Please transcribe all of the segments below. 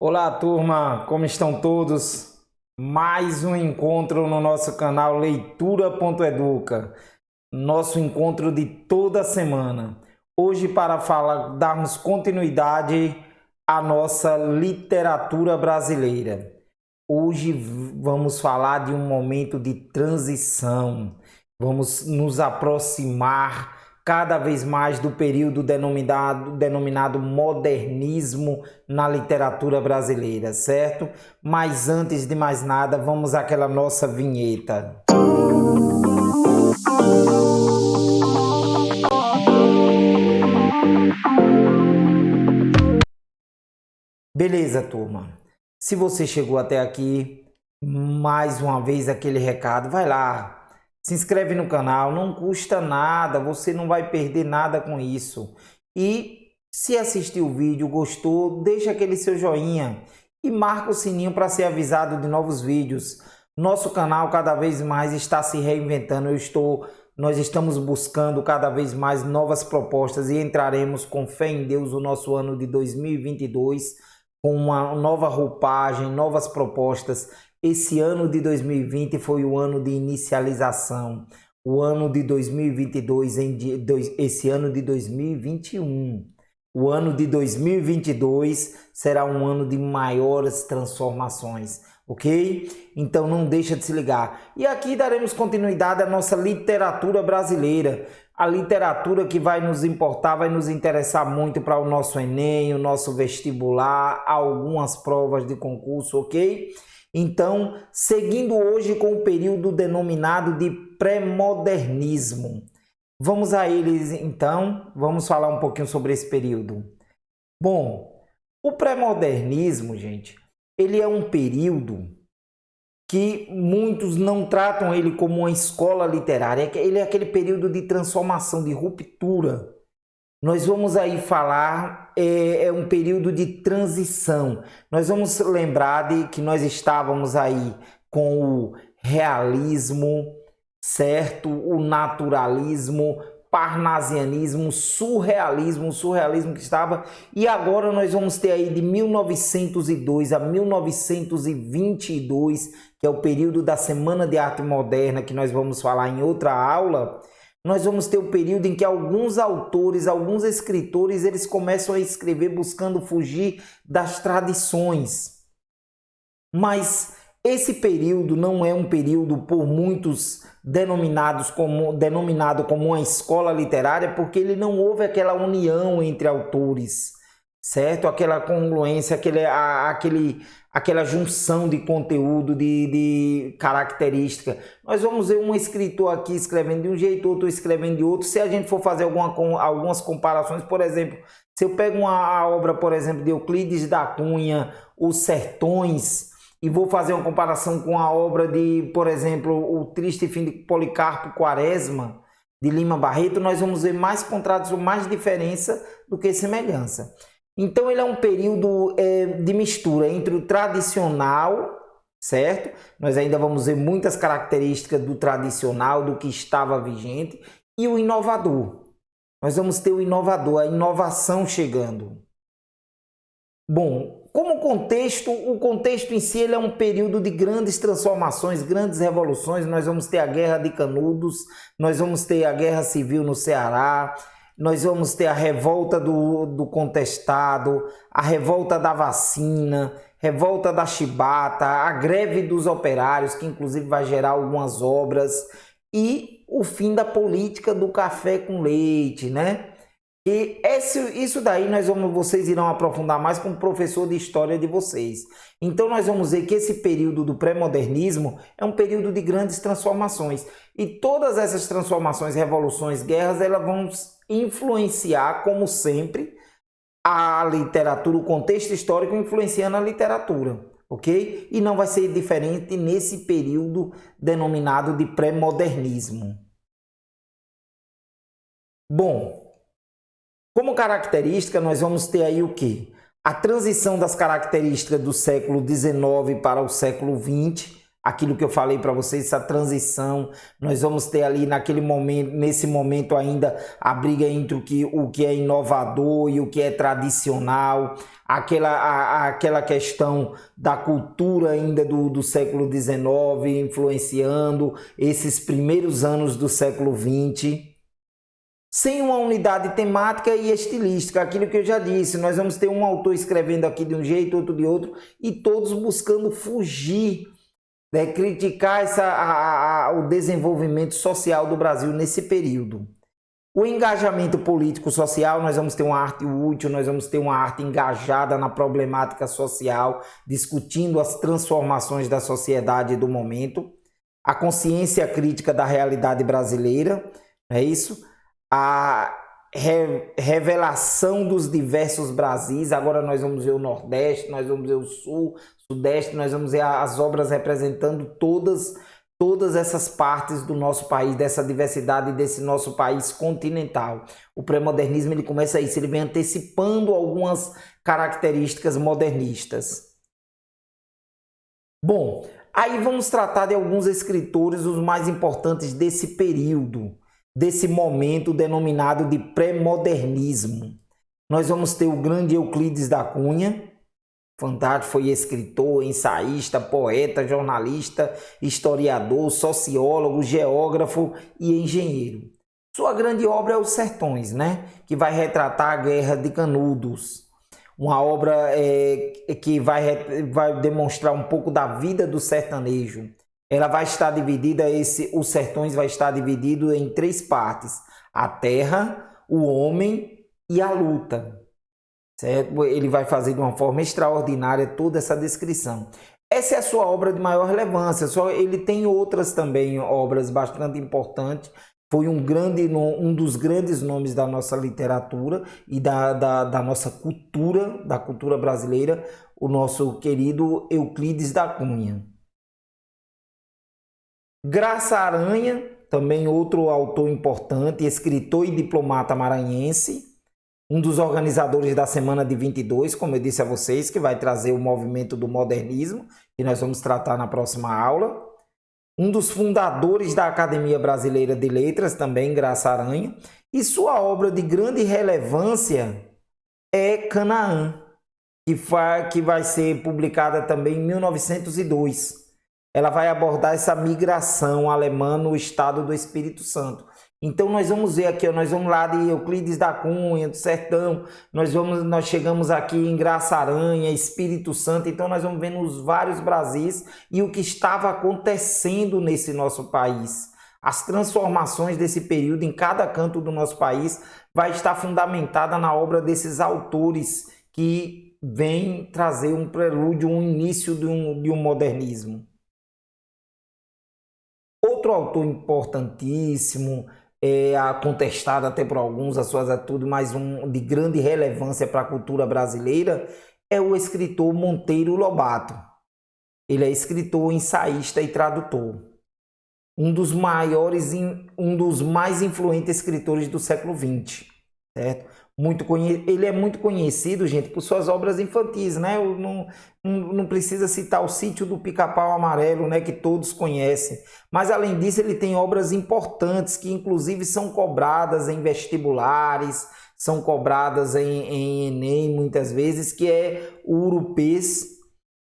Olá, turma, como estão todos? Mais um encontro no nosso canal Leitura.educa, nosso encontro de toda semana. Hoje, para darmos continuidade à nossa literatura brasileira. Hoje vamos falar de um momento de transição. Vamos nos aproximar cada vez mais do período denominado modernismo na literatura brasileira, certo? Mas antes de mais nada, vamos àquela nossa vinheta. Beleza, turma? Se você chegou até aqui, mais uma vez aquele recado, vai lá, se inscreve no canal, não custa nada, você não vai perder nada com isso. E se assistiu o vídeo, gostou, deixa aquele seu joinha e marca o sininho para ser avisado de novos vídeos. Nosso canal cada vez mais está se reinventando, nós estamos buscando cada vez mais novas propostas e entraremos com fé em Deus o nosso ano de 2022 com uma nova roupagem, novas propostas. Esse ano de 2020 foi o ano de inicialização. O ano de 2022, esse ano de 2021. O ano de 2022 será um ano de maiores transformações, ok? Então não deixa de se ligar. E aqui daremos continuidade à nossa literatura brasileira. A literatura que vai nos importar, vai nos interessar muito para o nosso Enem, o nosso vestibular, algumas provas de concurso, ok? Então, seguindo hoje com o período denominado de pré-modernismo. Vamos a eles então, vamos falar um pouquinho sobre esse período. Bom, o pré-modernismo, gente, ele é um período que muitos não tratam ele como uma escola literária, ele é aquele período de transformação, de ruptura. Nós vamos aí falar, é um período de transição. Nós vamos lembrar de que nós estávamos aí com o realismo, certo? O naturalismo, parnasianismo, surrealismo que estava, e agora nós vamos ter aí de 1902 a 1922, que é o período da Semana de Arte Moderna, que nós vamos falar em outra aula. Nós vamos ter o período em que alguns autores, alguns escritores, eles começam a escrever buscando fugir das tradições. Mas esse período não é um período por muitos denominado como uma escola literária, porque ele não houve aquela união entre autores, certo? Aquela congruência, aquela junção de conteúdo, de característica. Nós vamos ver um escritor aqui escrevendo de um jeito, outro escrevendo de outro. Se a gente for fazer algumas comparações, por exemplo, se eu pego a obra, por exemplo, de Euclides da Cunha, Os Sertões, e vou fazer uma comparação com a obra de, por exemplo, O Triste Fim de Policarpo Quaresma, de Lima Barreto, nós vamos ver mais contrastes, mais diferença do que semelhança. Então ele é um período de mistura entre o tradicional, certo? Nós ainda vamos ver muitas características do tradicional, do que estava vigente, e o inovador. Nós vamos ter o inovador, a inovação chegando. Bom, como o contexto em si ele é um período de grandes transformações, grandes revoluções. Nós vamos ter a Guerra de Canudos, nós vamos ter a Guerra Civil no Ceará, nós vamos ter a revolta do contestado, a revolta da vacina, revolta da chibata, a greve dos operários, que inclusive vai gerar algumas obras, e o fim da política do café com leite, né? E isso daí vocês irão aprofundar mais com o professor de história de vocês. Então nós vamos ver que esse período do pré-modernismo é um período de grandes transformações. E todas essas transformações, revoluções, guerras, elas vão influenciar, como sempre, a literatura, o contexto histórico influenciando a literatura, ok? E não vai ser diferente nesse período denominado de pré-modernismo. Bom, como característica, nós vamos ter aí o quê? A transição das características do século XIX para o século XX, aquilo que eu falei para vocês, essa transição. Nós vamos ter ali naquele momento, nesse momento ainda, a briga entre o que é inovador e o que é tradicional, aquela questão da cultura ainda do século XIX influenciando esses primeiros anos do século XX. Sem uma unidade temática e estilística, aquilo que eu já disse, nós vamos ter um autor escrevendo aqui de um jeito, outro de outro, e todos buscando fugir, né, criticar o desenvolvimento social do Brasil nesse período. O engajamento político-social, nós vamos ter uma arte útil, nós vamos ter uma arte engajada na problemática social, discutindo as transformações da sociedade do momento, a consciência crítica da realidade brasileira, não é isso? A revelação dos diversos Brasis. Agora nós vamos ver o Nordeste, nós vamos ver o Sul, Sudeste, nós vamos ver as obras representando todas essas partes do nosso país, dessa diversidade desse nosso país continental. O pré-modernismo ele começa isso, ele vem antecipando algumas características modernistas. Bom, aí vamos tratar de alguns escritores, os mais importantes desse período, desse momento denominado de pré-modernismo. Nós vamos ter o grande Euclides da Cunha, fantástico, foi escritor, ensaísta, poeta, jornalista, historiador, sociólogo, geógrafo e engenheiro. Sua grande obra é Os Sertões, né? Que vai retratar a Guerra de Canudos. Uma obra que vai demonstrar um pouco da vida do sertanejo. Ela vai estar dividida, Os Sertões vai estar dividido em 3 partes: a terra, o homem e a luta. Certo? Ele vai fazer de uma forma extraordinária toda essa descrição. Essa é a sua obra de maior relevância, ele tem outras também obras bastante importantes. Foi um dos grandes nomes da nossa literatura e da nossa cultura, da cultura brasileira, o nosso querido Euclides da Cunha. Graça Aranha, também outro autor importante, escritor e diplomata maranhense, um dos organizadores da Semana de 22, como eu disse a vocês, que vai trazer o movimento do modernismo, que nós vamos tratar na próxima aula. Um dos fundadores da Academia Brasileira de Letras, também Graça Aranha, e sua obra de grande relevância é Canaã, que vai ser publicada também em 1902. Ela vai abordar essa migração alemã no estado do Espírito Santo. Então nós vamos ver aqui, nós vamos lá de Euclides da Cunha, do Sertão, nós chegamos aqui em Graça Aranha, Espírito Santo, então nós vamos ver nos vários Brasis e o que estava acontecendo nesse nosso país. As transformações desse período em cada canto do nosso país vai estar fundamentada na obra desses autores que vêm trazer um prelúdio, um início de um modernismo. Outro autor importantíssimo, contestado até por alguns as suas atitudes, mas de grande relevância para a cultura brasileira, é o escritor Monteiro Lobato. Ele é escritor, ensaísta e tradutor. Um dos mais influentes escritores do século XX, certo? Ele é muito conhecido, gente, por suas obras infantis, né? Não precisa citar o Sítio do Pica-Pau Amarelo, né, que todos conhecem. Mas, além disso, ele tem obras importantes que, inclusive, são cobradas em vestibulares, são cobradas em Enem, muitas vezes, que é o Urupês,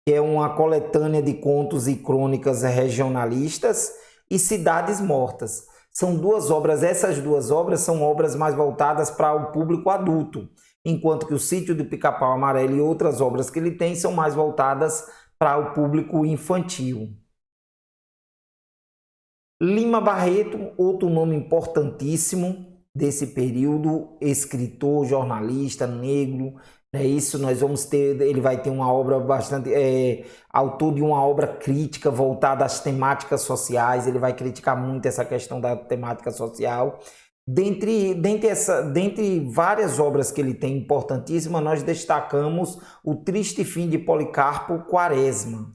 que é uma coletânea de contos e crônicas regionalistas, e Cidades Mortas. São duas obras, essas duas obras são obras mais voltadas para o público adulto, enquanto que o Sítio do Pica-Pau Amarelo e outras obras que ele tem são mais voltadas para o público infantil. Lima Barreto, outro nome importantíssimo desse período, escritor, jornalista, negro, é isso. Nós vamos ter, ele vai ter uma obra bastante, autor de uma obra crítica voltada às temáticas sociais. Ele vai criticar muito essa questão da temática social. Dentre várias obras que ele tem importantíssimas, nós destacamos O Triste Fim de Policarpo Quaresma.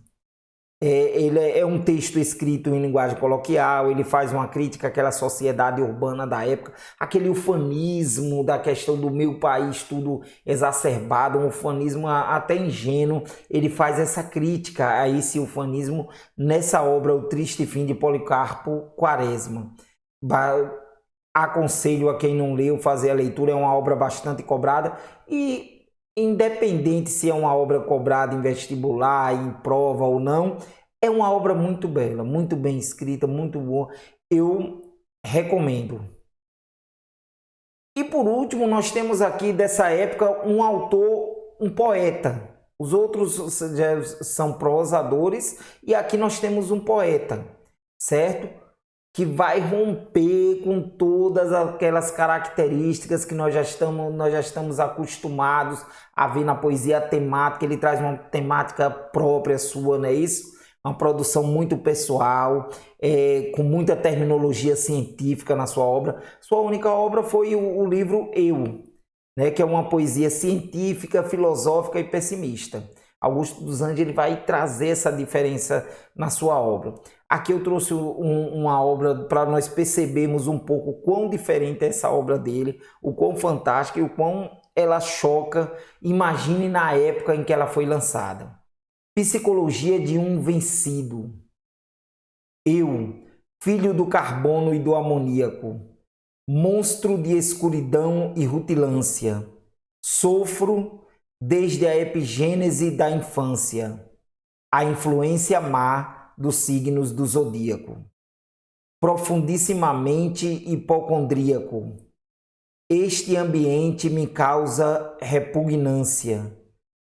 Ele é um texto escrito em linguagem coloquial, ele faz uma crítica àquela sociedade urbana da época, aquele ufanismo da questão do meu país, tudo exacerbado, um ufanismo até ingênuo. Ele faz essa crítica a esse ufanismo nessa obra O Triste Fim de Policarpo Quaresma. Aconselho a quem não leu fazer a leitura, é uma obra bastante cobrada e independente se é uma obra cobrada em vestibular, em prova ou não, é uma obra muito bela, muito bem escrita, muito boa. Eu recomendo. E por último, nós temos aqui dessa época um autor, um poeta. Os outros já são prosadores e aqui nós temos um poeta, certo? Que vai romper com todas aquelas características que nós já estamos acostumados a ver na poesia temática. Ele traz uma temática própria sua, não é isso? Uma produção muito pessoal, com muita terminologia científica na sua obra. Sua única obra foi o livro Eu, né, que é uma poesia científica, filosófica e pessimista. Augusto dos Anjos ele vai trazer essa diferença na sua obra. Aqui eu trouxe uma obra para nós percebermos um pouco quão diferente é essa obra dele, o quão fantástica e o quão ela choca. Imagine na época em que ela foi lançada. Psicologia de um vencido. Eu, filho do carbono e do amoníaco, monstro de escuridão e rutilância, sofro desde a epigênese da infância, a influência má dos signos do zodíaco. Profundissimamente hipocondríaco, este ambiente me causa repugnância.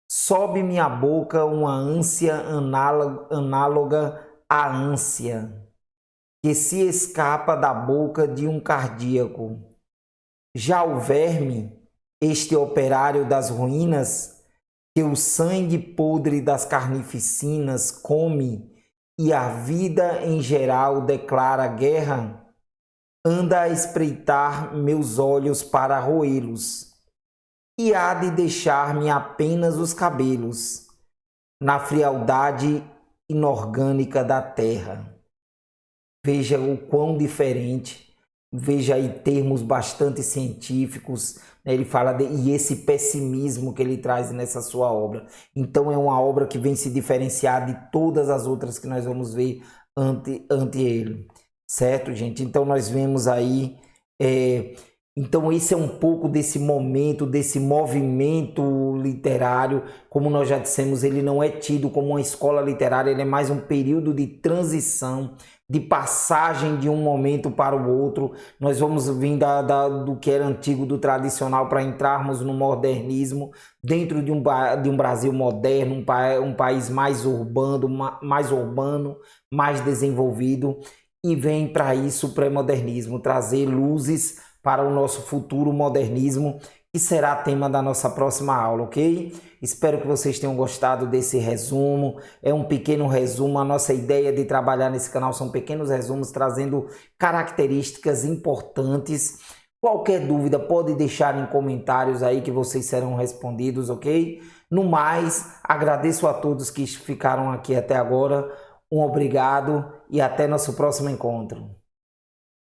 Sobe-me à boca uma ânsia análoga à ânsia que se escapa da boca de um cardíaco. Já o verme, este operário das ruínas, que o sangue podre das carnificinas come e a vida em geral declara guerra, anda a espreitar meus olhos para roê-los, e há de deixar-me apenas os cabelos, na frialdade inorgânica da terra. Veja o quão diferente, veja aí termos bastante científicos, né? Ele fala e esse pessimismo que ele traz nessa sua obra. Então é uma obra que vem se diferenciar de todas as outras que nós vamos ver ante ele, certo, gente? Então nós vemos aí, então esse é um pouco desse momento, desse movimento literário. Como nós já dissemos, ele não é tido como uma escola literária, ele é mais um período de transição, de passagem de um momento para o outro. Nós vamos vir do que era antigo, do tradicional, para entrarmos no modernismo, dentro de um Brasil moderno, um país mais urbano, mais desenvolvido, e vem para isso o pré-modernismo, trazer luzes para o nosso futuro modernismo, que será tema da nossa próxima aula, ok? Espero que vocês tenham gostado desse resumo. É um pequeno resumo. A nossa ideia de trabalhar nesse canal são pequenos resumos trazendo características importantes. Qualquer dúvida pode deixar em comentários aí que vocês serão respondidos, ok? No mais, agradeço a todos que ficaram aqui até agora. Um obrigado e até nosso próximo encontro.